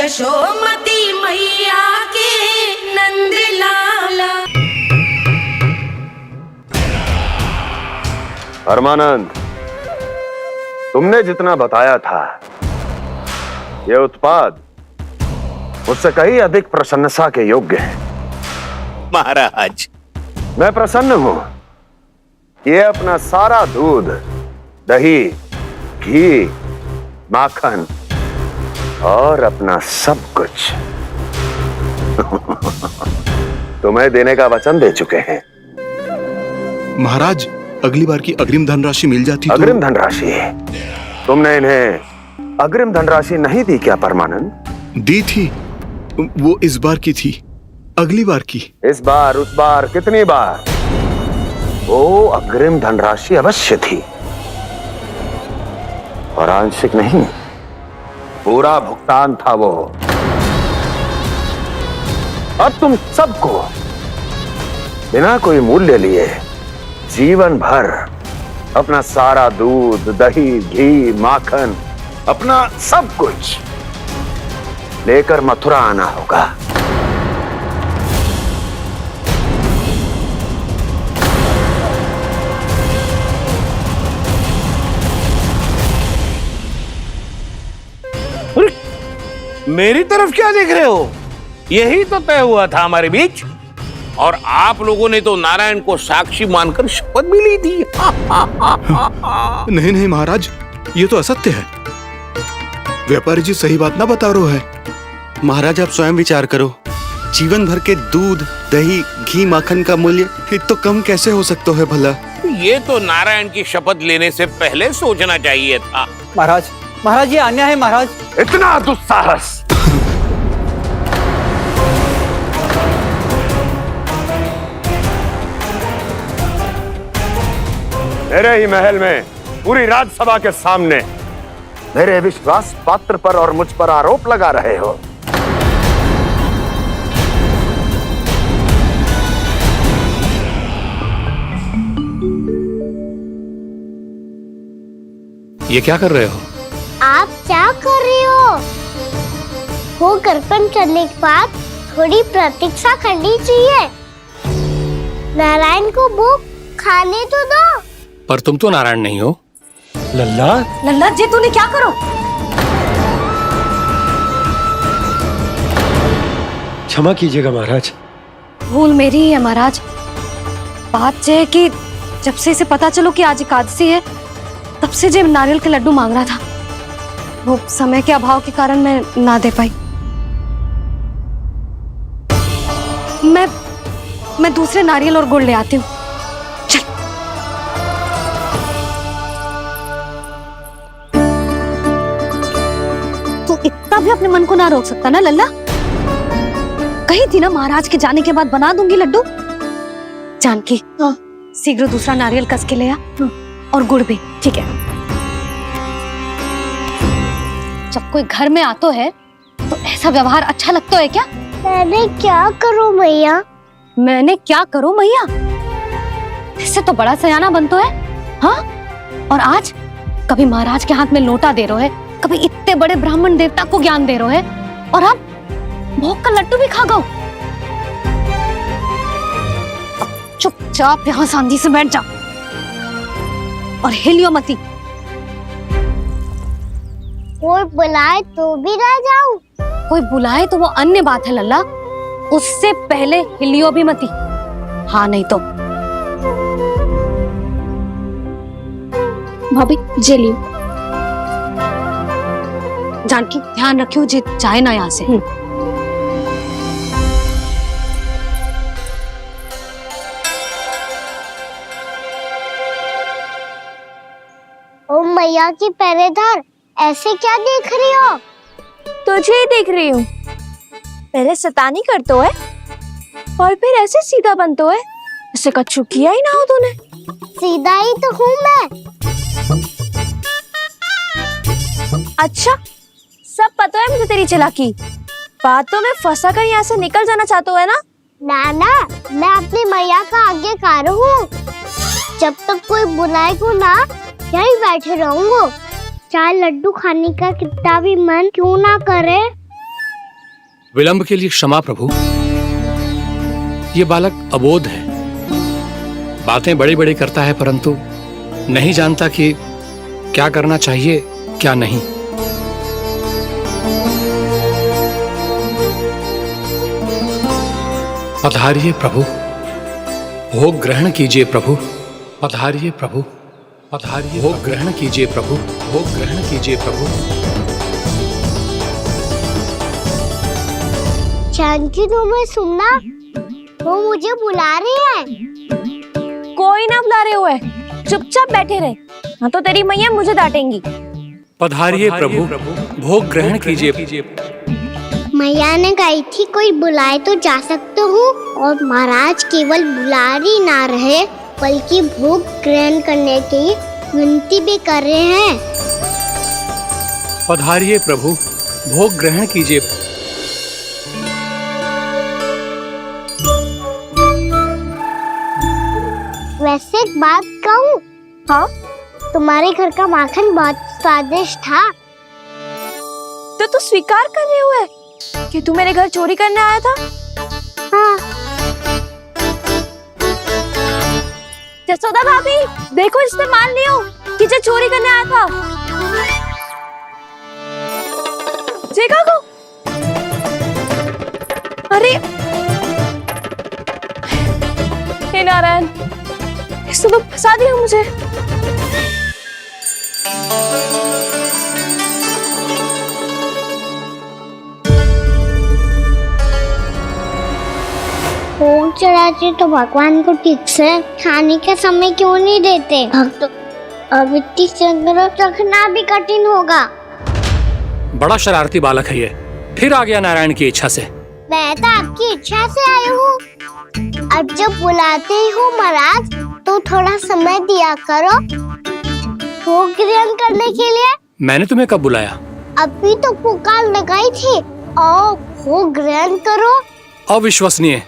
यशोमती मैया के नंद लाला। परमानंद, तुमने जितना बताया था यह उत्पाद मुझसे कहीं अधिक प्रशंसा के योग्य है। महाराज, मैं प्रसन्न हूं। ये अपना सारा दूध, दही, घी, माखन और अपना सब कुछ तुम्हें देने का वचन दे चुके हैं। महाराज, अगली बार की अग्रिम धनराशि मिल जाती तो। अग्रिम धनराशि? तुमने इन्हें अग्रिम धनराशि नहीं दी क्या परमानंद? दी थी, वो इस बार की थी, अगली बार की। इस बार, उस बार, कितनी बार? वो अग्रिम धनराशि अवश्य थी और आंशिक नहीं, पूरा भुगतान था वो। अब तुम सबको बिना कोई मूल्य लिए जीवन भर अपना सारा दूध, दही, घी, माखन, अपना सब कुछ लेकर मथुरा आना होगा। मेरी तरफ क्या देख रहे हो? यही तो तय हुआ था हमारे बीच, और आप लोगों ने तो नारायण को साक्षी मानकर शपथ भी ली थी। नहीं नहीं महाराज, ये तो असत्य है। व्यापारी जी सही बात ना बता रहे हैं। महाराज, आप स्वयं विचार करो। जीवन भर के दूध, दही, घी, माखन का मूल्य इतना कम कैसे हो सकता है भला? ये तो नारायण की शपथ लेने से पहले सोचना चाहिए था। महाराज, महाराज, ये अन्याय है महाराज। इतना दुस्साहस! मेरे ही महल में पूरी राज्यसभा के सामने मेरे विश्वास पात्र पर और मुझ पर आरोप लगा रहे हो। ये क्या कर रहे हो? आप क्या कर रहे हो? वो कर्पण करने के बाद थोड़ी प्रतीक्षा करनी चाहिए। नारायण को वो खाने तो दो। पर तुम तो नारायण नहीं हो। लल्ला, लल्ला जी, तूने क्या करो? क्षमा कीजिएगा महाराज। भूल मेरी ही है महाराज। बात यह है कि जब से इसे पता चलो कि आज एकादशी है, तब से जब नारियल के लड्डू मांग रहा था, वो समय के अभाव के कारण मैं ना दे पाई। मैं दूसरे नारियल और गुड़ ले आती हूँ। चल। तू इतना भी अपने मन को ना रोक सकता ना लल्ला? कही थी ना महाराज के जाने के बाद बना दूंगी लड्डू। जानकी, शीघ्र दूसरा नारियल कस के ले आ, और गुड़ भी। ठीक है। जब कोई घर में आता है तो ऐसा व्यवहार अच्छा लगता है क्या? मैंने क्या करूं मैया? मैंने क्या करूं मैया? इससे तो बड़ा सयाना बनतो है। हाँ? और आज कभी महाराज के हाथ में लोटा दे रहे है, कभी इतने बड़े ब्राह्मण देवता को ज्ञान दे रहे है, और अब भोग का लड्डू भी खा गो। चुपचाप यहाँ शांति से बैठ जा और हिलियो मती। कोई बुलाए तो भी ना जाऊं? कोई बुलाए तो वो अन्य बात है लल्ला, उससे पहले हिलियो भी मती। हाँ नहीं तो। भाभी जे लियो। जानकी, ध्यान रखियो जे जाए ना यहाँ से। ओ मैया की पहरेदार, ऐसे क्या देख रही हो? तुझे ही देख रही हूँ। पहले शैतानी करतो है और फिर ऐसे सीधा बनतो है, ऐसे कछु किया ही ना हो तूने। सीधा ही तो हूँ मैं। अच्छा, सब पता है मुझे तेरी चालाकी। बातों में फंसा कर यहाँ से निकल जाना चाहते हो है ना? नाना, मैं अपनी मैया का आज्ञाकार हूँ। जब तक कोई बुलाए को ना, यहीं बैठे रहूंगा। चाहे लड्डू खाने का कितना भी मन क्यों ना करे। विलंब के लिए क्षमा प्रभु। ये बालक अबोध है, बातें बड़ी बड़ी करता है परंतु नहीं जानता कि क्या करना चाहिए क्या नहीं। पधारिए प्रभु, भोग ग्रहण कीजिए प्रभु। पधारिए प्रभु, पधारिए, भोग ग्रहण कीजिए प्रभु, भोग ग्रहण कीजिए प्रभु। जानकी तुम्हें सुनना, वो मुझे बुला रहे हैं। कोई ना बुला रहे हुए, चुपचाप बैठे रहे, हाँ तो तेरी मैया मुझे डांटेंगी। पधारिए प्रभु, भोग ग्रहण कीजिए। मैया ने कही थी कोई बुलाए तो जा सकते हूँ, और महाराज केवल बुला ही ना रहे बल्कि भोग ग्रहण करने की विनती भी कर रहे हैं। पधारिए प्रभु, भोग ग्रहण कीजिए। वैसे एक बात कहूँ? हाँ? तुम्हारे घर का माखन बहुत स्वादिष्ट था। तो तू स्वीकार कर रहे हुए कि तू मेरे घर चोरी करने आया था? हाँ। जसोदा भाभी, देखो इसने मान लियो कि जो चोरी करने आया था। देखा को? अरे हे नारायण, इसने तो फंसा दिया मुझे। भोग चढ़ाते तो भगवान को ठीक से खाने का समय क्यों नहीं देते? भक्त अब इतनी संग्रह रखना भी कठिन होगा। बड़ा शरारती बालक है ये, फिर आ गया नारायण की इच्छा से। मैं तो आपकी इच्छा से आई हूँ। अब जब बुलाते हो महाराज तो थोड़ा समय दिया करो भोग ग्रहण करने के लिए। मैंने तुम्हें कब बुलाया? अभी तो पुकार लगाई थी, आओ भोग ग्रहण करो। अविश्वसनीय,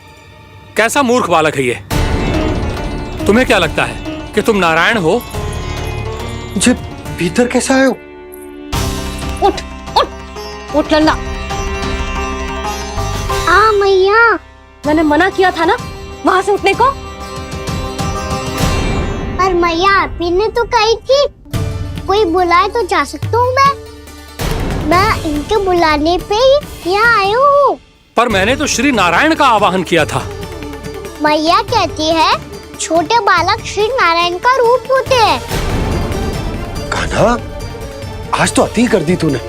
कैसा मूर्ख बालक है ये। तुम्हें क्या लगता है कि तुम नारायण हो? मुझे भीतर कैसे आए हो? उठ उठ उठ लल्ला। मैया, मैंने मना किया था ना वहां से उठने को। पर मैया आपी ने तो कही थी कोई बुलाए तो जा सकता हूँ मैं इनके बुलाने पे ही यहाँ आई हूँ। पर मैंने तो श्री नारायण का आवाहन किया था। मैया कहती है छोटे बालक श्री नारायण का रूप होते हैं। कान्हा, आज तो अति कर दी तूने।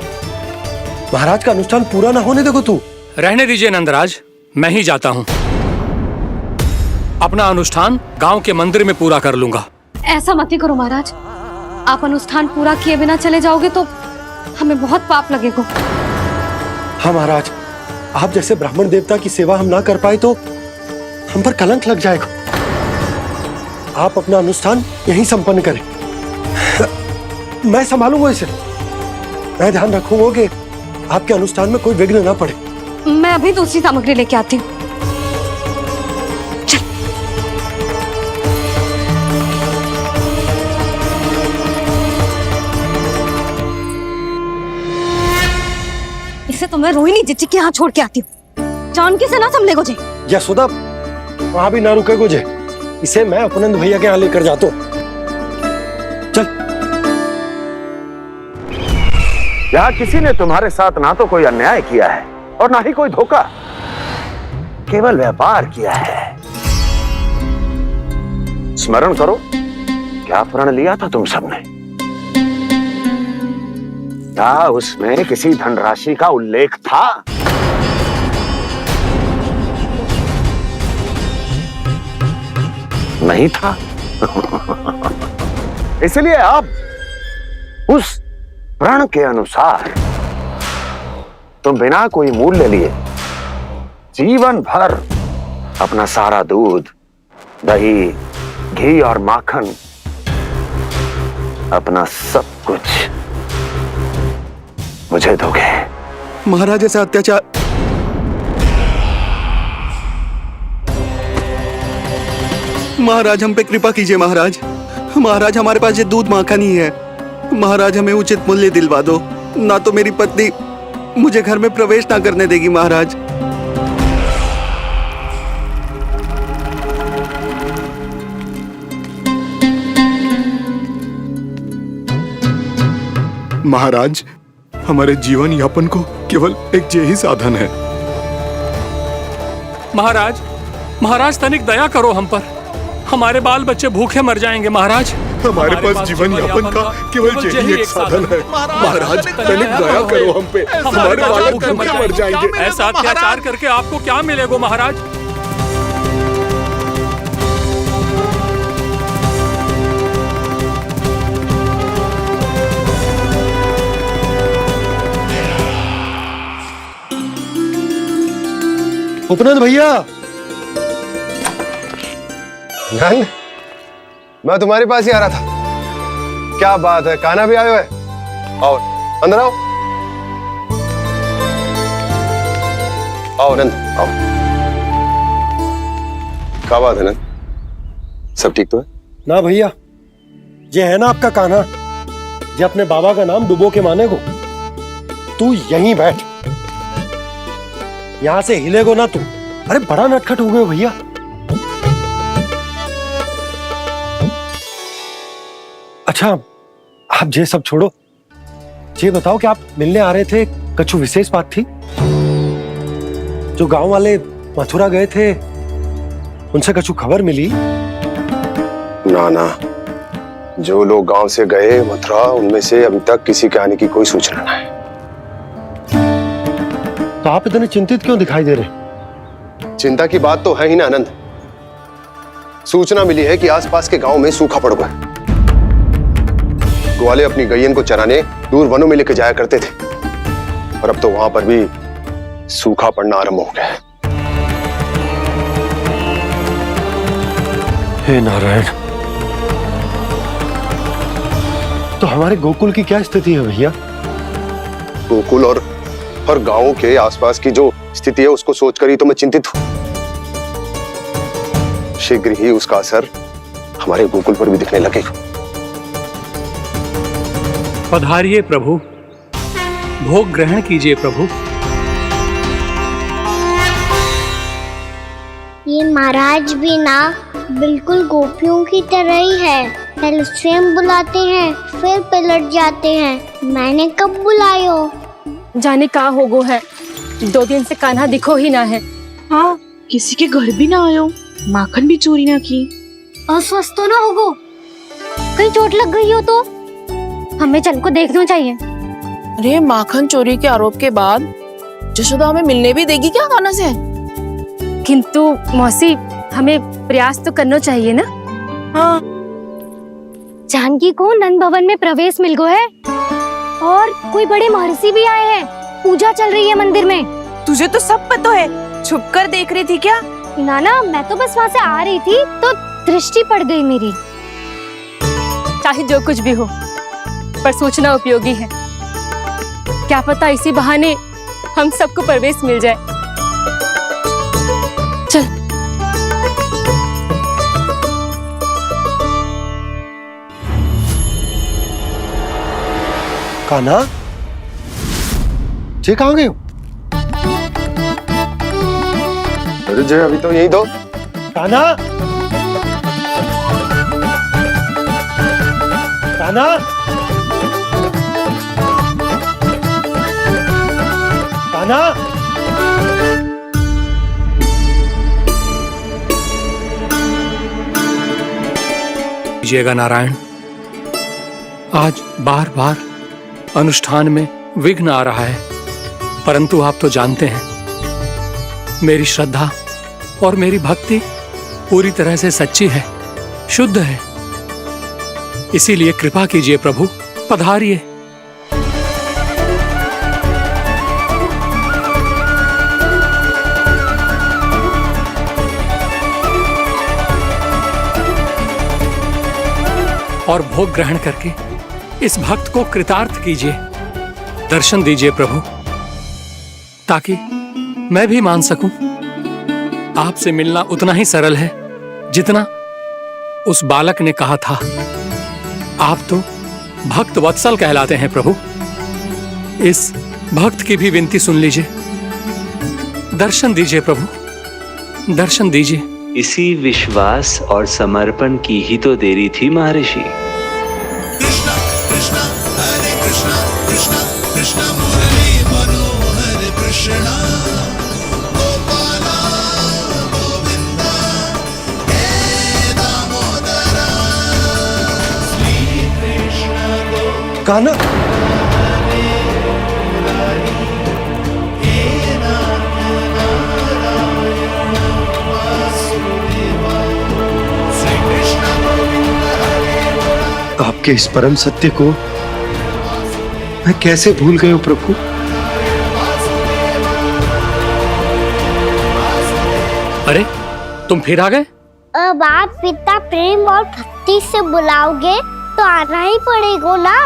महाराज का अनुष्ठान पूरा ना होने देखो तू। रहने दीजिए नंदराज, मैं ही जाता हूँ। अपना अनुष्ठान गांव के मंदिर में पूरा कर लूंगा। ऐसा मत ही करो महाराज, आप अनुष्ठान पूरा किए बिना चले जाओगे तो हमें बहुत पाप लगेगा। हाँ महाराज, आप जैसे ब्राह्मण देवता की सेवा हम ना कर पाए तो हम पर कलंक लग जाएगा। आप अपना अनुष्ठान यहीं संपन्न करें, मैं संभालूंगा इसे। मैं ध्यान रखूंगा कि आपके अनुष्ठान में कोई विघ्न ना पड़े। मैं अभी दूसरी सामग्री लेके आती हूँ। इसे तो मैं रोहिणी जीजी के यहाँ छोड़ के आती हूँ। जानकी से ना संभले गुजे। यशोदा, वहां भी ना रुके गुजे। इसे मैं अपनंद भैया के यहाँ लेकर जाता हूँ। चल। यहाँ किसी ने तुम्हारे साथ ना तो कोई अन्याय किया है और ना ही कोई धोखा, केवल व्यापार किया है। स्मरण करो, क्या प्रण लिया था तुम सबने? क्या उसमें किसी धनराशि का उल्लेख था? नहीं था। इसलिए अब उस प्रण के अनुसार तुम बिना कोई मूल्य लिए जीवन भर अपना सारा दूध, दही, घी और माखन, अपना सब कुछ मुझे दोगे। महाराज ऐसा अत्याचार। महाराज हम पे कृपा कीजिए। महाराज, महाराज हमारे पास ये दूध माखन ही है। महाराज हमें उचित मूल्य दिलवा दो, ना तो मेरी पत्नी मुझे घर में प्रवेश ना करने देगी। महाराज महाराज, हमारे जीवन यापन को केवल एक यही साधन है। महाराज, महाराज तनिक दया करो हम पर। हमारे बाल बच्चे भूखे मर जाएंगे महाराज। हमारे पास जीवन यापन का केवल यही एक साधन है। महाराज तनिक दया करो हम पे, हमारे बालक भूखे मर जाएंगे। ऐसा अत्याचार करके आपको क्या मिलेगा महाराज? उपनंद भैया, नंद, मैं तुम्हारे पास ही आ रहा था। क्या बात है, कान्हा भी आयो है? आओ अंदर आओ। आओ नंद आओ। क्या बात है नंद, सब ठीक तो है? ना भैया, ये है ना आपका कान्हा, ये अपने बाबा का नाम डुबो के माने को। तू यहीं बैठ, यहां से हिलेगो ना तू। अरे बड़ा नटखट हो गए हो भैया। अच्छा, आप ये सब छोड़ो, ये बताओ कि आप मिलने आ रहे थे, कछु विशेष बात थी? जो गांव वाले मथुरा गए थे, उनसे कछु खबर मिली? ना ना, जो लोग गांव से गए मथुरा, उनमें से अभी तक किसी के आने की कोई सूचना नहीं है। तो आप इतने चिंतित क्यों दिखाई दे रहे? चिंता की बात तो है ही ना आनंद। सूचना मिली है कि आसपास के गांव में सूखा पड़ गया। ग्वाले अपनी गैयन को चराने दूर वनों में लेकर जाया करते थे, और अब तो वहां पर भी सूखा पड़ना आरंभ हो गया है। हे नारायण, तो हमारे गोकुल की क्या स्थिति है भैया? गोकुल और गांवों के आसपास की जो स्थिति है उसको सोचकर ही तो मैं चिंतित हूं। शीघ्र ही उसका असर हमारे गोकुल पर भी दिखने लगेगा। पधारिए प्रभु, भोग ग्रहण कीजिए प्रभु। ये महाराज भी ना बिल्कुल गोपियों की तरह ही है। पहले स्वयं बुलाते हैं, फिर पलट जाते हैं। मैंने कब बुलायो? जाने का होगो है, 2 दिन से कान्हा दिखो ही ना है। हाँ, किसी के घर भी ना आयो, माखन भी चोरी ना की। अस्वस्थ तो ना होगो? कहीं चोट लग गई हो तो हमें चल को देखना चाहिए। अरे माखन चोरी के आरोप के बाद जशोदा हमें मिलने भी देगी क्या कान्हा से? किंतु मौसी, हमें प्रयास तो करना चाहिए ना। हाँ, जानकी को नंद भवन में प्रवेश मिल गो है, और कोई बड़े महर्षि भी आए हैं। पूजा चल रही है मंदिर में। तुझे तो सब पता है, छुप कर देख रही थी क्या? ना, मैं तो बस वहाँ से आ रही थी तो दृष्टि पड़ गई मेरी। चाहे जो कुछ भी हो, पर सूचना उपयोगी है। क्या पता इसी बहाने हम सबको प्रवेश मिल जाए। चल। कान्हा, जे कहाँ गए हो? अरे जय, अभी तो यही दो। कान्हा, कान्हा, कान्हा। कीजिएगा नारायण। आज बार बार अनुष्ठान में विघ्न आ रहा है, परंतु आप तो जानते हैं मेरी श्रद्धा और मेरी भक्ति पूरी तरह से सच्ची है, शुद्ध है। इसीलिए कृपा कीजिए प्रभु, पधारिए। और भोग ग्रहण करके इस भक्त को कृतार्थ कीजिए। दर्शन दीजिए प्रभु, ताकि मैं भी मान सकूं। आपसे मिलना उतना ही सरल है जितना उस बालक ने कहा था। आप तो भक्त वत्सल कहलाते हैं प्रभु। इस भक्त की भी विनती सुन लीजिए। दर्शन दीजिए प्रभु, दर्शन दीजिए। इसी विश्वास और समर्पण की ही तो देरी थी महर्षि। कृष्णा कृष्णा हरे कृष्णा कान्हा, आपके इस परम सत्य को मैं कैसे भूल गया हूं प्रभु। अरे तुम फिर आ गए? अब आप पिता प्रेम और भक्ति से बुलाओगे तो आना ही पड़ेगा ना।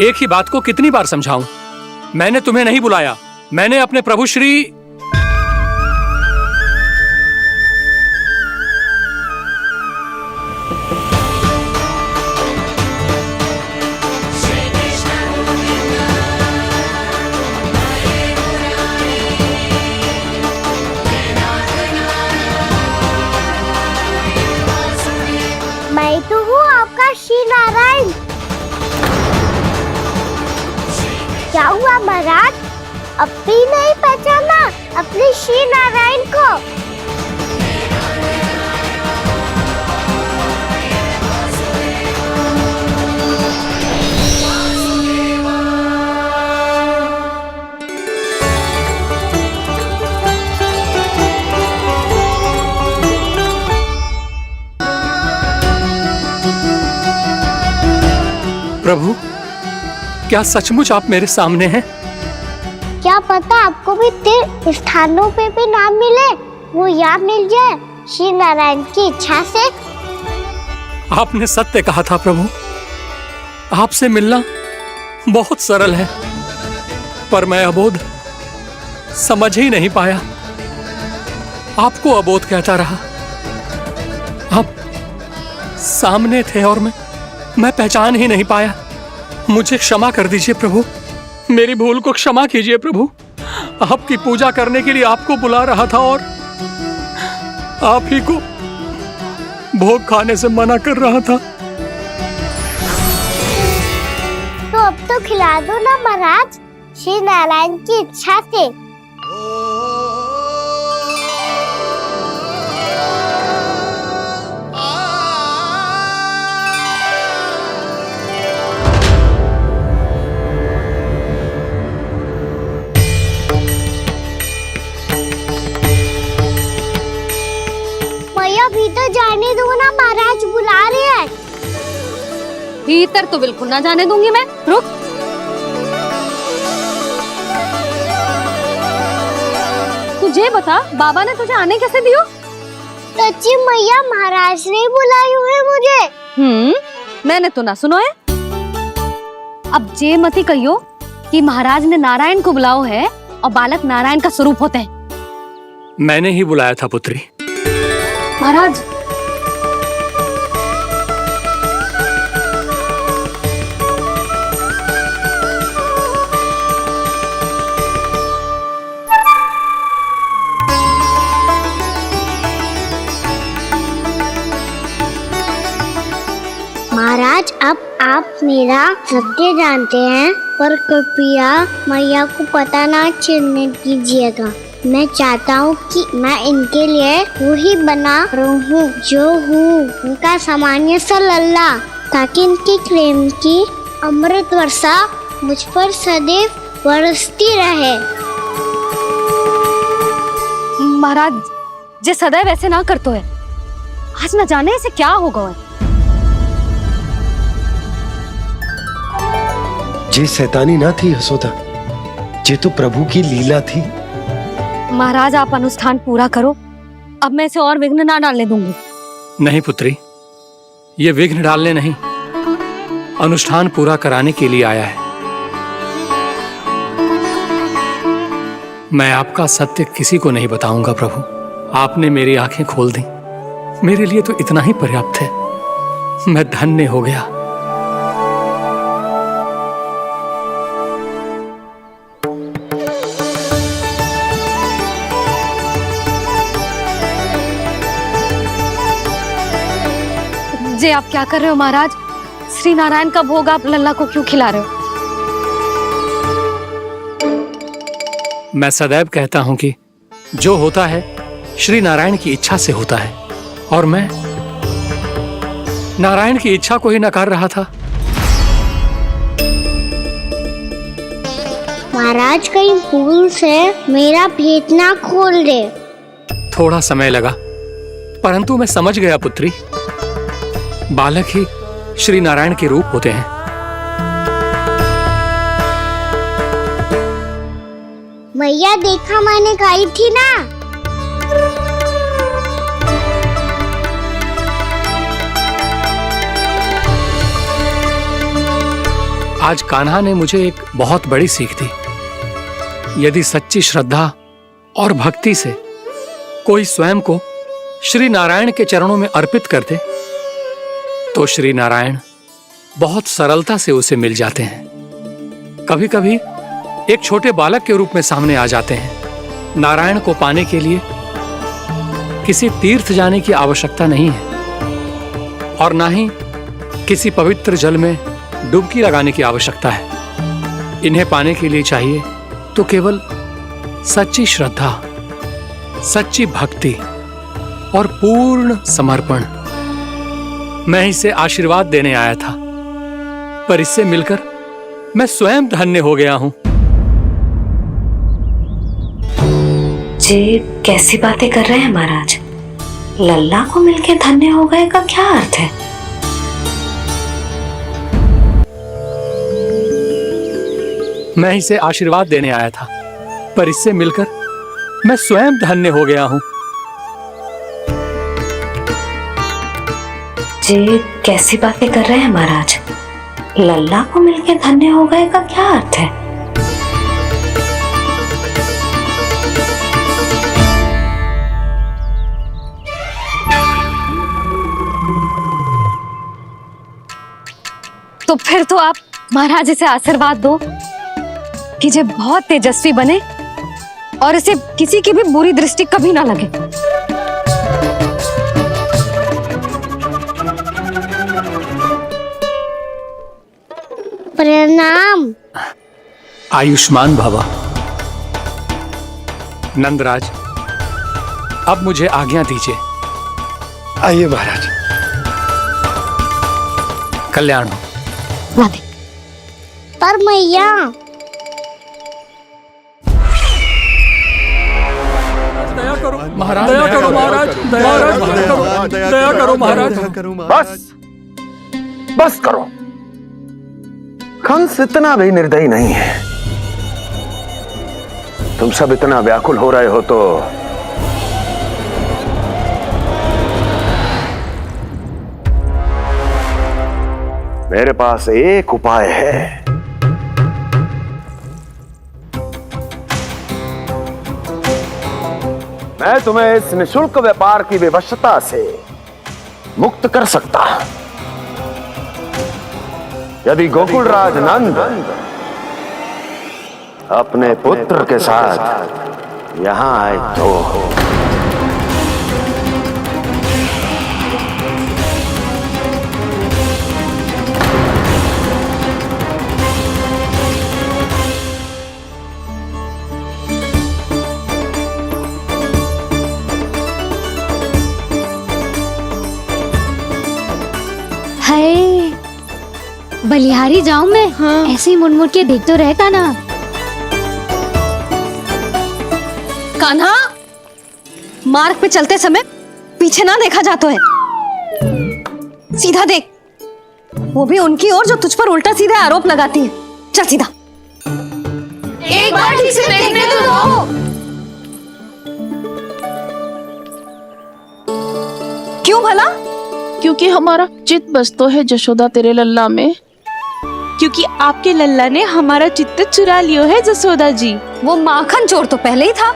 एक ही बात को कितनी बार समझाऊं? मैंने तुम्हें नहीं बुलाया, मैंने अपने प्रभु श्री मैं तो हूँ आपका श्री नारायण। क्या हुआ महाराज, अब भी नहीं पहचाना अपने श्री नारायण को? प्रभु, क्या सचमुच आप मेरे सामने हैं? क्या पता आपको भी तीर्थ स्थानों पे भी नाम मिले, वो यहाँ मिल जाए श्री नारायण की इच्छा से। आपने सत्य कहा था प्रभु, आपसे मिलना बहुत सरल है, पर मैं अबोध समझ ही नहीं पाया। आपको अबोध कहता रहा। आप सामने थे और मैं पहचान ही नहीं पाया। मुझे क्षमा कर दीजिए प्रभु, मेरी भूल को क्षमा कीजिए प्रभु। आपकी पूजा करने के लिए आपको बुला रहा था और आप ही को भोग खाने से मना कर रहा था। तो अब तो खिला दो ना महाराज, श्री नारायण की इच्छा से। भीतर जाने दो ना, महाराज बुला रहे हैं। भीतर तो बिल्कुल ना जाने दूंगी मैं, रुक। तुझे बता, बाबा ने तुझे आने कैसे दियो? सच्ची मैया, महाराज ने बुलाई हुई मुझे। मैंने तो ना सुनो है। अब जे मती कहियो कि महाराज ने नारायण को बुलाओ है और बालक नारायण का स्वरूप होते हैं। मैंने ही बुलाया था पुत्री। महाराज, महाराज, अब आप मेरा सत्य जानते हैं, पर कृपया मैया को पता ना चलने दीजिएगा। मैं चाहता हूँ कि मैं इनके लिए वही बना रहूँ जो हूँ, उनका सामान्य सा लल्ला, ताकि इनकी प्रेम की अमृत वर्षा मुझ पर सदैव बरसती रहे। महाराज, जे सदैव ऐसे ना करतो है, आज न जाने इसे क्या होगा है। जे शैतानी ना थी यशोदा, जे तो प्रभु की लीला थी। महाराज, आप अनुष्ठान पूरा करो, अब मैं इसे और विघ्न ना डालने दूंगी। नहीं पुत्री, ये विघ्न डालने नहीं, अनुष्ठान पूरा कराने के लिए आया है। मैं आपका सत्य किसी को नहीं बताऊंगा प्रभु। आपने मेरी आंखें खोल दी, मेरे लिए तो इतना ही पर्याप्त है। मैं धन्य हो गया। जे आप क्या कर रहे हो महाराज? श्री नारायण का भोग आप लल्ला को क्यों खिला रहे हो? मैं सदैव कहता हूं कि जो होता है श्री नारायण की इच्छा से होता है, और मैं नारायण की इच्छा को ही नकार रहा था। महाराज कहीं भूल से मेरा भेद ना खोल दे। थोड़ा समय लगा, परंतु मैं समझ गया पुत्री। बालक ही श्री नारायण के रूप होते हैं। मैया देखा मैंने कही थी ना। आज कान्हा ने मुझे एक बहुत बड़ी सीख दी। यदि सच्ची श्रद्धा और भक्ति से कोई स्वयं को श्री नारायण के चरणों में अर्पित कर दे, तो श्री नारायण बहुत सरलता से उसे मिल जाते हैं। कभी कभी एक छोटे बालक के रूप में सामने आ जाते हैं। नारायण को पाने के लिए किसी तीर्थ जाने की आवश्यकता नहीं है, और ना ही किसी पवित्र जल में डुबकी लगाने की आवश्यकता है। इन्हें पाने के लिए चाहिए तो केवल सच्ची श्रद्धा, सच्ची भक्ति और पूर्ण समर्पण। मैं इसे आशीर्वाद देने आया था, पर इससे मिलकर मैं स्वयं धन्य हो गया हूं। जी कैसी बातें कर रहे हैं महाराज? लल्ला को मिलके धन्य हो गए का क्या अर्थ है? मैं इसे आशीर्वाद देने आया था, पर इससे मिलकर मैं स्वयं धन्य हो गया हूं। जी कैसी बातें कर रहे हैं महाराज? लल्ला को मिलके धन्य हो गए का क्या अर्थ है? तो फिर तो आप महाराज इसे आशीर्वाद दो कि ये बहुत तेजस्वी बने और इसे किसी की भी बुरी दृष्टि कभी ना लगे। प्रणाम। आयुष्मान भवा। नंदराज, अब मुझे आज्ञा दीजिए। आइए महाराज। कल्याण हो। पर मैया महाराज, दया करो महाराज, दया करो महाराज। बस करो। कंस इतना भी निर्दयी नहीं है। तुम सब इतना व्याकुल हो रहे हो तो मेरे पास एक उपाय है। मैं तुम्हें इस निशुल्क व्यापार की विवशता से मुक्त कर सकता। यदि गोकुलराज नंद अपने पुत्र के साथ यहां आए तो हाय, बलिहारी जाऊं मैं? हाँ। ऐसे ही मुड़ मुड़ के देख तो रहे कान्हा। कान्हा, मार्ग पे चलते समय पीछे ना देखा जाता है। सीधा देख, वो भी उनकी ओर जो तुझ पर उल्टा सीधा आरोप लगाती है। चल सीधा। एक बार ठीक से देखने तो दो। क्यों भला? क्योंकि हमारा चित्त बसतो है जशोदा तेरे लल्ला में। क्योंकि आपके लल्ला ने हमारा चित्त चुरा लियो है जसोदा जी। वो माखन चोर तो पहले ही था,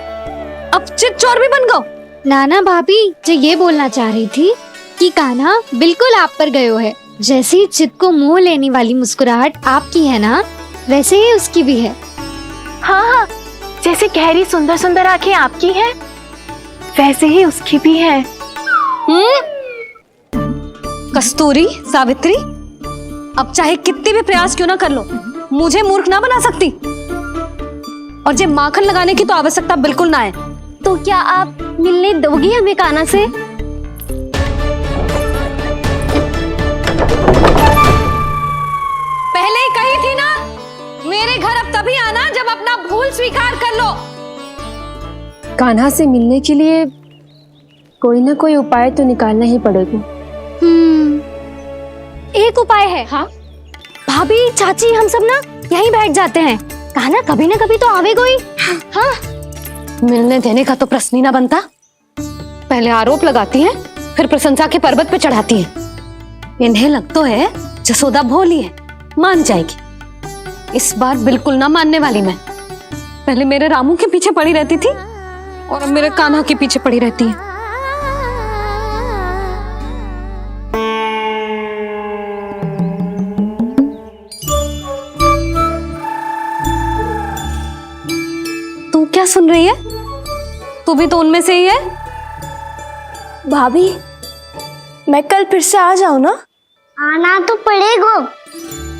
अब चित्त चोर भी बन गो। नाना भाभी जो ये बोलना चाह रही थी कि कान्हा बिल्कुल आप पर गयो है। जैसे ही चित्त को मोह लेने वाली मुस्कुराहट आपकी है ना, वैसे ही उसकी भी है। हाँ हाँ, जैसे गहरी सुंदर सुंदर आंखें आपकी हैं, वैसे ही उसकी भी है। कस्तूरी, सावित्री, अब चाहे कितने भी प्रयास क्यों ना कर लो, मुझे मूर्ख ना बना सकती। और जे माखन लगाने की तो आवश्यकता बिल्कुल ना है। तो क्या आप मिलने दोगी हमें कान्हा से? पहले ही कही थी ना, मेरे घर अब तभी आना जब अपना भूल स्वीकार कर लो। कान्हा से मिलने के लिए कोई ना कोई उपाय तो निकालना ही पड़ेगा। एक उपाय है। हाँ भाभी, चाची, हम सब ना यहीं बैठ जाते हैं। कान्हा कभी ना कभी तो आवेगा ही। हाँ, मिलने देने का तो प्रश्न ही ना बनता। पहले आरोप लगाती हैं, फिर प्रशंसा के पर्वत पे चढ़ाती हैं। इन्हें लग तो है जसोदा भोली है, मान जाएगी। इस बार बिल्कुल ना मानने वाली मैं। पहले मेरे रामू के पीछे पड़ी रहती थी और अब मेरे कान्हा के पीछे पड़ी रहती है। तू क्या सुन रही है? तू भी तो उनमें से ही है। भाभी, मैं कल फिर से आ जाऊं ना? आना तो पड़ेगा।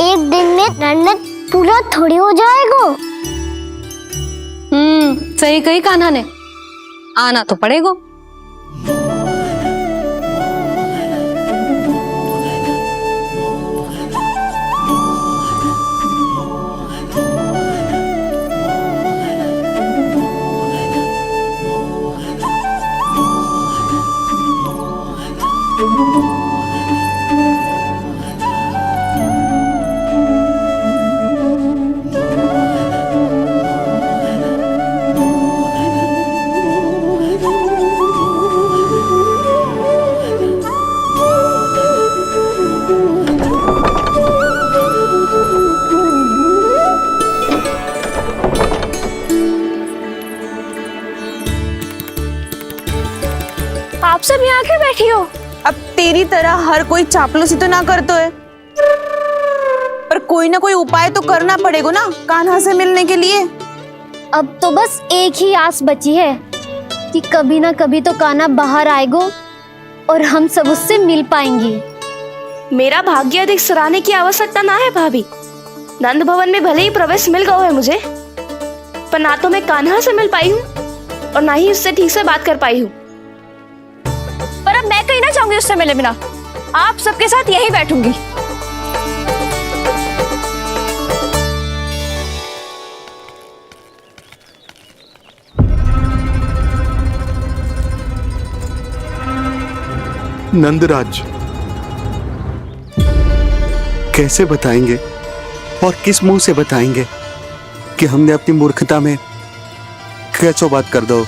एक दिन में नन्नत पूरा थोड़ी हो जाएगा। सही कही कान्हा ने, आना तो पड़ेगा। आप सब यहाँ आके बैठी हो? अब तेरी तरह हर कोई चापलूसी तो ना करतो है, पर कोई ना कोई उपाय तो करना पड़ेगा ना कान्हा से मिलने के लिए। अब तो बस एक ही आस बची है कि कभी ना कभी तो कान्हा बाहर आएगा और हम सब उससे मिल पाएंगे। मेरा भाग्य अधिक सराहने की आवश्यकता ना है भाभी। नंद भवन में भले ही प्रवेश मिल गया है मुझे, पर ना तो मैं कान्हा से मिल पाई हूँ और ना ही उससे ठीक से बात कर पाई हूँ। पर अब मैं कहीं ना जाऊंगी उससे मिले बिना। आप सबके साथ यहीं बैठूंगी। नंदराज, कैसे बताएंगे और किस मुंह से बताएंगे कि हमने अपनी मूर्खता में कैसो बात कर दो।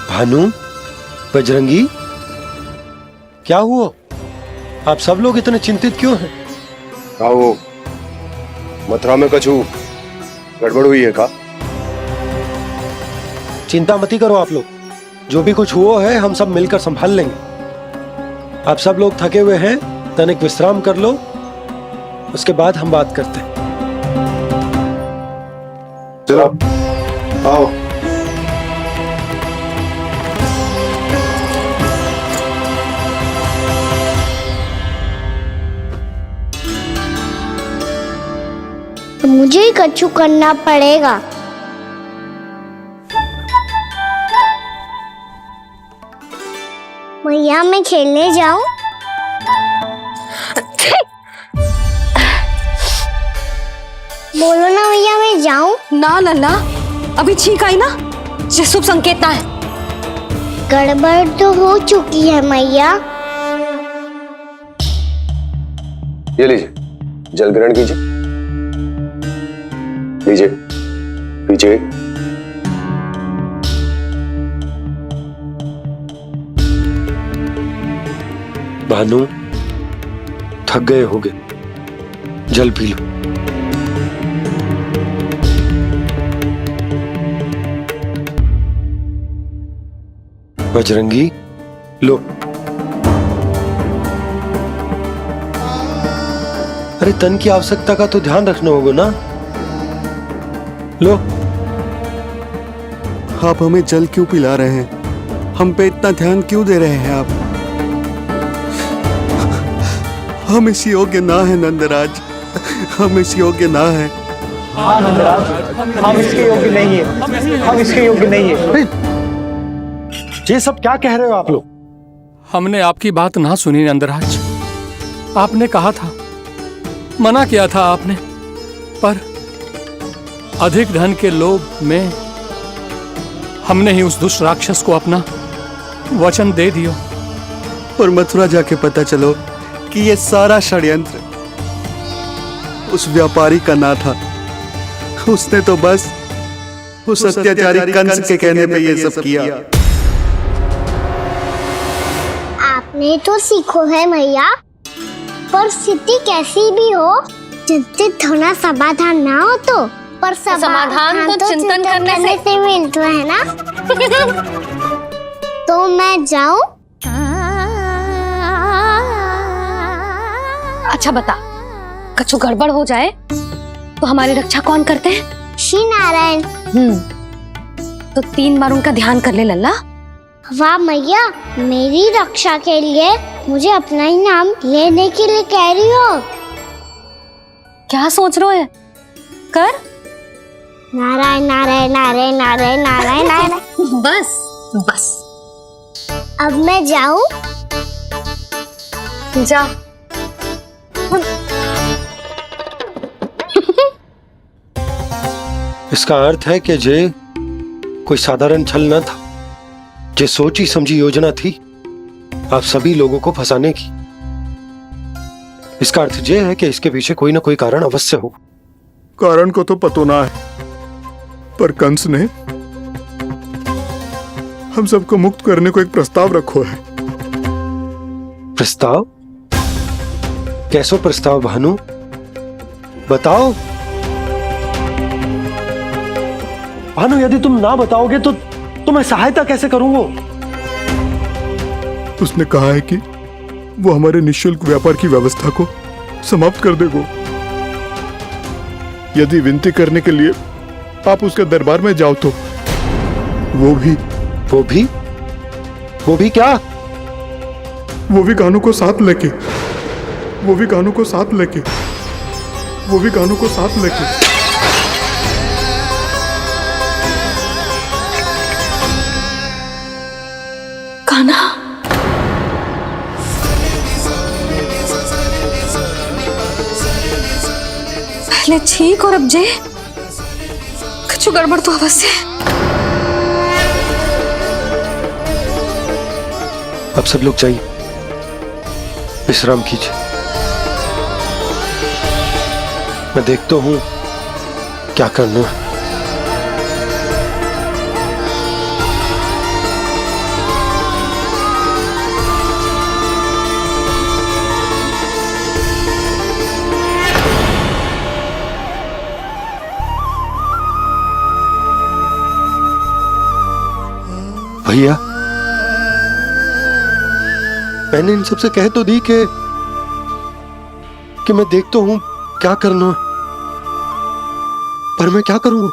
भानु, बजरंगी, क्या हुआ? आप सब लोग इतने चिंतित क्यों हैं? आओ, मथुरा में कछु गड़बड़ हुई है का? चिंता मती करो आप लोग, जो भी कुछ हुआ है हम सब मिलकर संभाल लेंगे। आप सब लोग थके हुए हैं, तनिक विश्राम कर लो, उसके बाद हम बात करते हैं। चलो आओ। मुझे ही कछु करना पड़ेगा। मैया, मैं खेलने जाऊं? बोलो ना मैया, मैं जाऊं? ना लल्ला, अभी छींक आई ना, ये शुभ संकेत ना है। गड़बड़ तो हो चुकी है मैया। ये लीजिए, जल ग्रहण कीजिए। लीजिए, पीछे। भानु, थक गए होगे, जल पी लो। बजरंगी, लो। अरे तन की आवश्यकता का तो ध्यान रखना होगा ना। लो। आप हमें जल क्यों पिला रहे हैं? हम पे इतना ध्यान क्यों दे रहे हैं आप? हम इस योग्य ना है नंदराज, हम इस योग्य ना है। हाँ नंदराज, हम इसके योग्य नहीं है, हम इसके योग्य नहीं है। ये सब क्या कह रहे हो आप लोग? हमने आपकी बात ना सुनी नंदराज। आपने कहा था, मना किया था आपने, पर अधिक धन के लोभ में हमने ही उस दुष्ट राक्षस को अपना वचन दे दिया। और मथुरा जाके पता चलो कि ये सारा षड्यंत्र उस व्यापारी का ना था। उसने तो बस उस अत्याचारी कंस के कहने पे ये सब किया। आपने तो सीखो है भैया, पर स्थिति कैसी भी हो, चिंतित होना समाधान ना हो तो, पर समाधान तो चिंतन करने से मिलता है ना। तो मैं जाऊं? अच्छा बता, कछु गड़बड़ हो जाए तो हमारी रक्षा कौन करते हैं? श्री नारायण। तो 3 बार उनका ध्यान कर ले लल्ला। वाह मैया, मेरी रक्षा के लिए मुझे अपना ही नाम लेने के लिए कह रही हो? क्या सोच रहे हो? कर नारायण नारायण नारायण नारायण नारायण नारायण। बस बस, अब मैं जाऊं? जा। इसका अर्थ है कि जे कोई साधारण छल न था, जे सोची समझी योजना थी आप सभी लोगों को फंसाने की। इसका अर्थ ये है कि इसके पीछे कोई ना कोई कारण अवश्य हो। कारण को तो पतो ना है, पर कंस ने हम सबको मुक्त करने को एक प्रस्ताव रखो है। प्रस्ताव? कैसो प्रस्ताव भानु, बताओ। भानु, यदि तुम ना बताओगे तो मैं सहायता कैसे करूंगा? उसने कहा है कि वो हमारे निःशुल्क व्यापार की व्यवस्था को समाप्त कर देगा यदि विनती करने के लिए आप उसके दरबार में जाओ तो। वो भी क्या? वो भी कानों को साथ लेके, वो भी कानों को साथ लेके, वो भी कानों को साथ लेके। कान्हा, पहले ठीक और अब जे कुछ गड़बड़ तो अवश्य। अब सब लोग जाइए, विश्राम कीजिए। मैं देखता हूं क्या करना है। भैया, मैंने इन सबसे कह तो दी कि मैं देखता हूं क्या करना, पर मैं क्या करूंगा?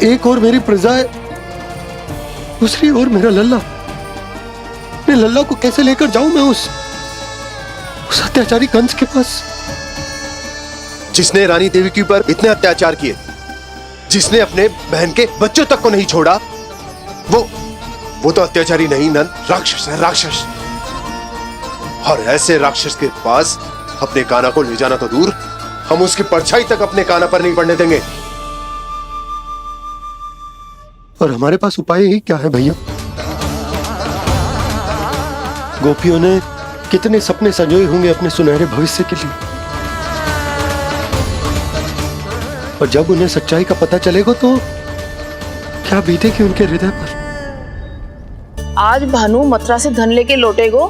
एक और मेरी प्रजा है, दूसरी ओर मेरा लल्ला। मैं लल्ला को कैसे लेकर जाऊं मैं उस अत्याचारी कंस के पास? जिसने रानी देवी के ऊपर इतने अत्याचार किए, जिसने अपने बहन के बच्चों तक को नहीं छोड़ा, वो तो अत्याचारी नहीं नंद, राक्षस है, राक्षस। और ऐसे राक्षस के पास अपने कान्हा को ले जाना तो दूर, हम उसकी परछाई तक अपने कान्हा पर नहीं पड़ने देंगे। और हमारे पास उपाय ही क्या है भैया? गोपियों ने कितने सपने संजोए होंगे अपने सुनहरे भविष्य के लिए, और जब उन्हें सच्चाई का पता चलेगा तो क्या बीतेगी उनके हृदय पर? आज भानु मथुरा से धन लेके लौटेगो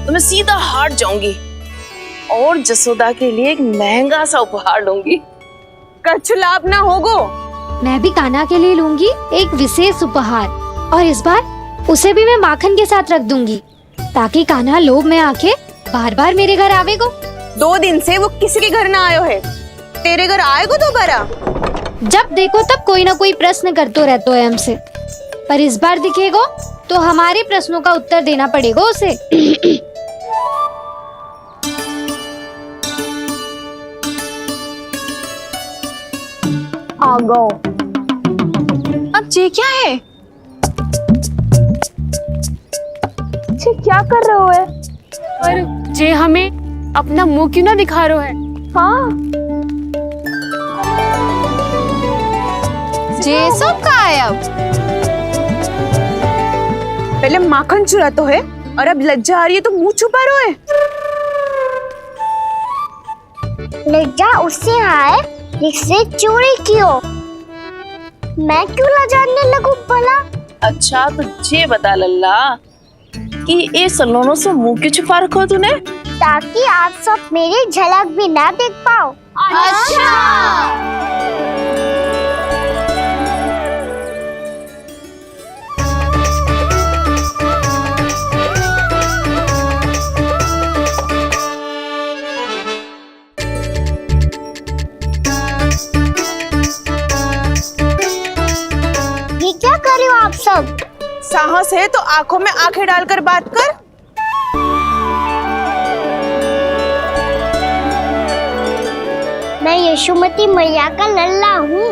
तो मैं सीधा हाट जाऊंगी और जसोदा के लिए एक महंगा सा उपहार लूंगी। कछु लाभ ना होगो। मैं भी कान्हा के लिए लूंगी एक विशेष उपहार, और इस बार उसे भी मैं माखन के साथ रख दूंगी, ताकि कान्हा लोभ में आके बार बार मेरे घर आवेगो। 2 दिन से वो किसी के घर ना आयो है, तेरे घर आएगो दोबारा? जब देखो तब कोई ना कोई प्रश्न करते रहते है हमसे, पर इस बार दिखेगो तो हमारे प्रश्नों का उत्तर देना पड़ेगा उसे। आ गो। अब ये क्या है? ये क्या कर रहे हो है? पर जे हमें अपना मुंह क्यों ना दिखा रहे है? हाँ, जे सब कहाँ है अब? पहले माखन चुरा तो है और अब लज्जा आ रही है तो मुंह छुपा रहे है। लज्जा उससे है जिससे चोरी की हो। मैं क्यों लजाने लगूं भला? अच्छा तो ये बता लल्ला कि ये सलोनों से मुंह क्यों छुपा रखो तूने? ताकि आप सब मेरी झलक भी ना देख पाओ। अच्छा। ये क्या कर रहे हो आप सब? साहस है तो आंखों में आंखें डालकर बात कर। मैं यशोमती मैया का लल्ला हूँ।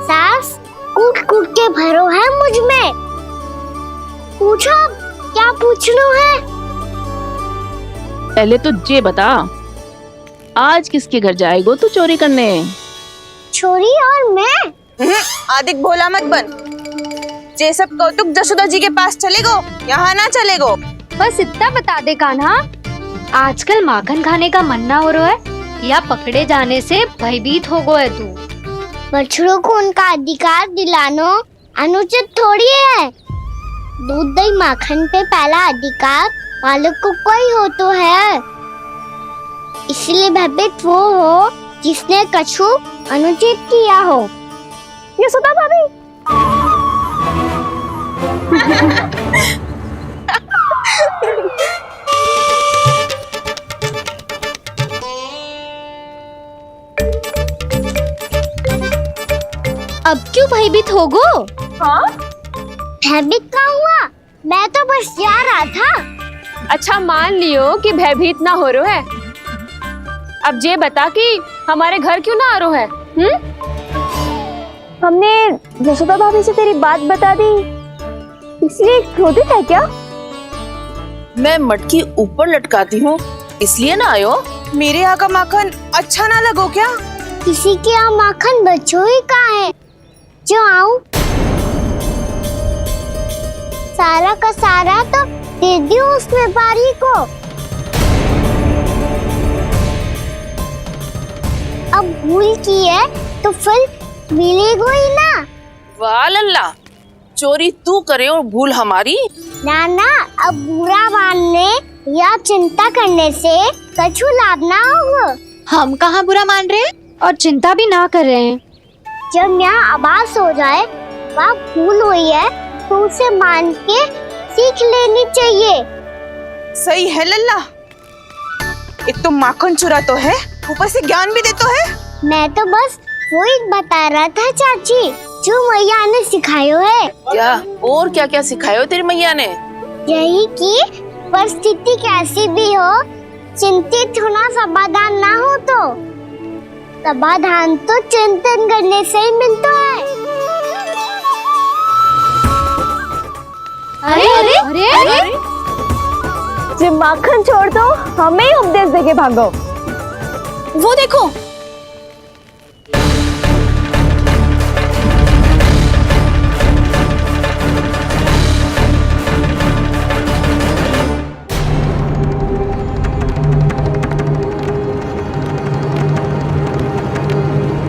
सास कूट कूट के भरो है मुझ में। पूछो क्या पूछना है? पहले तो ये बता, आज किसके घर जाएगो तू चोरी करने? छोरी और मैं? आदिक भोला मत बन। ये सब कौतुक जसोदा जी के पास चलेगो, यहाँ ना चलेगो। बस इतना बता दे कान्हा, आजकल माखन खाने का मन ना हो रहा है या पकड़े जाने से भयभीत हो गए तू? बछड़ों को उनका अधिकार दिलाना अनुचित थोड़ी है। दूध दही माखन पे पहला अधिकार मालिक को कोई हो तो है। इसलिए भयभीत वो हो जिसने कछु अनुचित किया हो। यशोदा भाभी। अब क्यों भयभीत हो गो? हाँ? भयभीत का हुआ? मैं तो बस जा रहा था। अच्छा मान लियो कि भयभीत ना हो रहे है। अब ये बता कि हमारे घर क्यों ना आ रहे है? हमने यशोदा भाभी से तेरी बात बता दी, इसलिए क्रोधित है क्या? मैं मटकी ऊपर लटकाती हूँ इसलिए ना आयो? मेरे यहाँ का माखन अच्छा ना लगो क्या? किसी के यहाँ माखन बच्चों ही कहाँ है जो आऊं? सारा का सारा तो दे दियो उस व्यापारी को। अब भूल की है तो फिर मिलेगो ही ना। वाह लल्ला, चोरी तू करे और भूल हमारी। ना ना, अब बुरा मानने या चिंता करने से कछु लाभ ना होगा। हम कहाँ बुरा मान रहे हैं और चिंता भी ना कर रहे हैं। जब यहाँ आभास हो जाए वहाँ भूल हुई है तो उसे मान के सीख लेनी चाहिए। सही है लल्ला, एक तो माखन चुरा तो है, ऊपर से ज्ञान भी दे तो है। मैं तो बस वही बता रहा था चाची जो मैया ने सिखायो है। क्या और क्या क्या सिखायो तेरी मैया ने? यही कि परिस्थिति कैसी भी हो, चिंतित होना समाधान ना हो तो समाधान तो चिंतन करने से ही मिलता है। अरे अरे अरे, अरे? जब माखन छोड़ दो, हमें ही उपदेश देके भागो। वो देखो,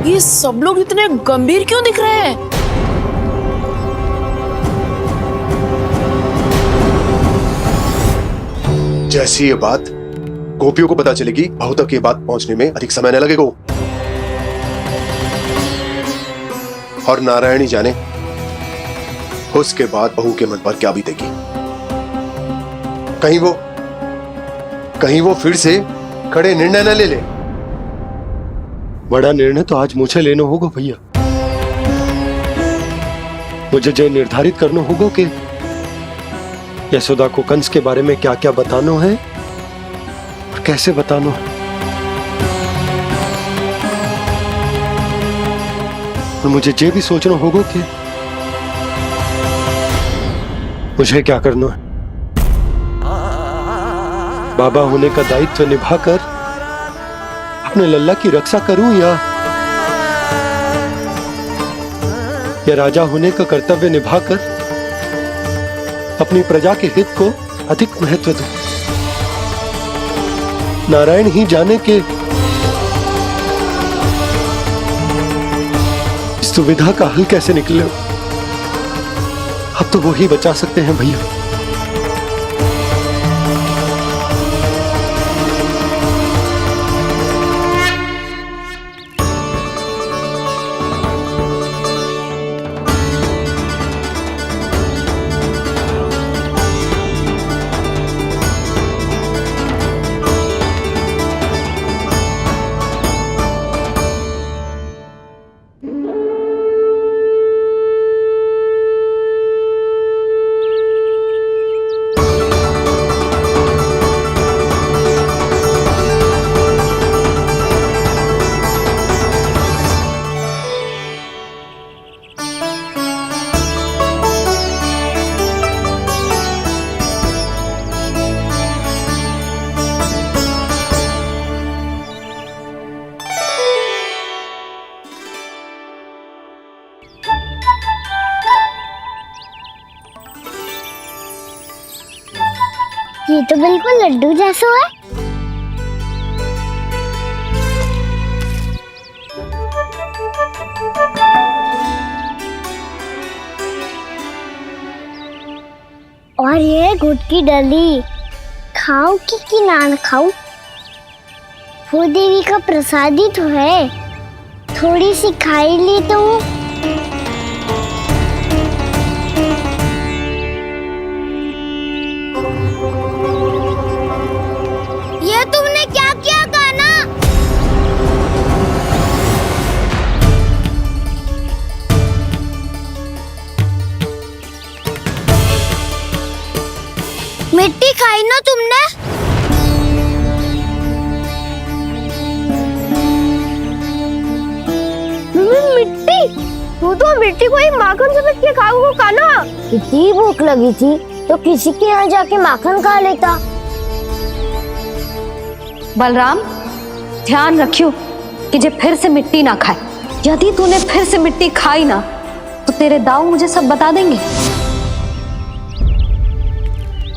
ये सब लोग इतने गंभीर क्यों दिख रहे हैं? जैसी ये बात गोपियों को पता चलेगी, बहू तक ये बात पहुंचने में अधिक समय न लगेगा। और नारायण ही जाने उसके बाद बहू के मन पर क्या बीतेगी। कहीं वो फिर से खड़े निर्णय न ले ले। बड़ा निर्णय तो आज मुझे लेना होगा भैया। मुझे जो निर्धारित करना होगा कि यशोदा को कंस के बारे में क्या क्या बताना है और कैसे बताना है। और मुझे ये भी सोचना होगा कि मुझे क्या करना है। बाबा होने का दायित्व निभाकर अपने लल्ला की रक्षा करूं या राजा होने का कर्तव्य निभाकर अपनी प्रजा के हित को अधिक महत्व दूं। नारायण ही जाने के इस दुविधा का हल कैसे निकले। अब तो वो ही बचा सकते हैं भैया। ये तो बिल्कुल लड्डू जैसा है। और ये गुड़ की डली खाओ कि ना खाओ, वो देवी का प्रसाद ही तो है। थोड़ी सी खाई ली तो ये तुमने क्या किया कान्हा? मिट्टी खाई ना तुमने? मिट्टी? तू तो मिट्टी को ही माखन समझ के खाओगे कान्हा। इतनी भूख लगी थी तो किसी के यहाँ जाके माखन खा लेता। बलराम, ध्यान रखियो कि जे फिर से मिट्टी ना खाए। यदि तूने फिर से मिट्टी खाई ना तो तेरे दाऊ मुझे सब बता देंगे।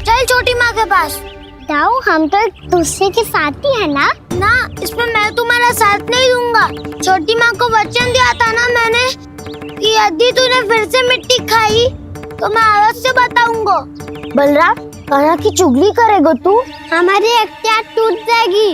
चल छोटी माँ के पास। दाऊ, हम तो एक दूसरे के साथी है ना? ना, इसमें मैं तुम्हारा साथ नहीं दूंगा। छोटी माँ को वचन दिया था ना मैंने कि यदि तूने फिर से मिट्टी खाई तो मैं अवश्य बताऊंगा। बलराम, कान्हा की चुगली करेगा तू? हमारी अख्तियार टूट जाएगी।